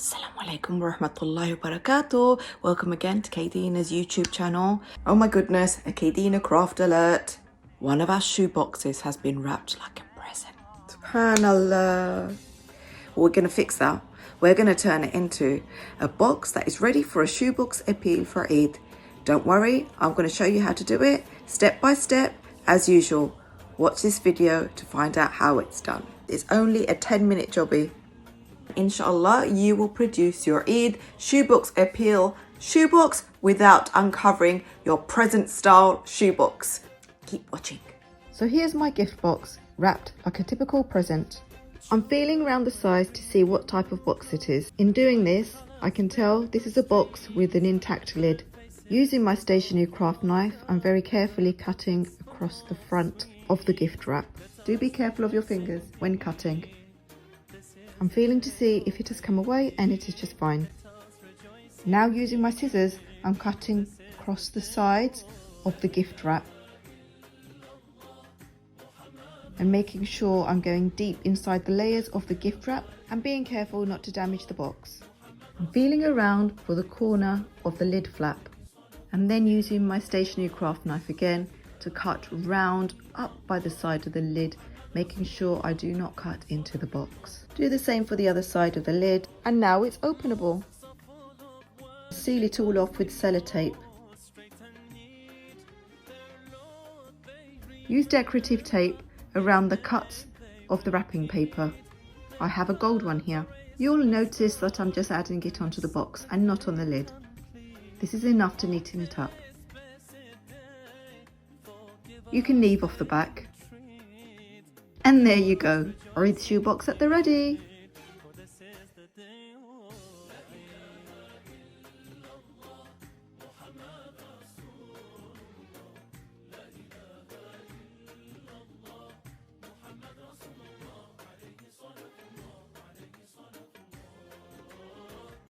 Assalamu alaikum wa rahmatullahi wa barakatuh. Welcome again to Kadina's YouTube channel. Oh my goodness, a Kadina craft alert. One of our shoe boxes has been wrapped like a present. SubhanAllah. We're going to fix that. We're going to turn it into a box that is ready for a shoebox appeal for Eid. Don't worry, I'm going to show you how to do it step by step as usual. Watch this video to find out how it's done. It's only a 10-minute jobby. Inshallah, you will produce your Eid shoebox appeal shoebox without uncovering your present style shoebox. Keep watching. So here's my gift box, wrapped like a typical present. I'm feeling around the size to see what type of box it is. In doing this, I can tell this is a box with an intact lid. Using my stationery craft knife, I'm very carefully cutting across the front of the gift wrap. Do be careful of your fingers when cutting. I'm feeling to see if it has come away, and it is just fine. Now using my scissors, I'm cutting across the sides of the gift wrap and making sure I'm going deep inside the layers of the gift wrap and being careful not to damage the box. I'm feeling around for the corner of the lid flap and then using my stationery craft knife again to cut round up by the side of the lid, making sure I do not cut into the box. Do the same for the other side of the lid, and now it's openable. Seal it all off with sellotape. Use decorative tape around the cuts of the wrapping paper. I have a gold one here. You'll notice that I'm just adding it onto the box and not on the lid. This is enough to neaten it up. You can leave off the back. And there you go, Eid shoebox at the ready.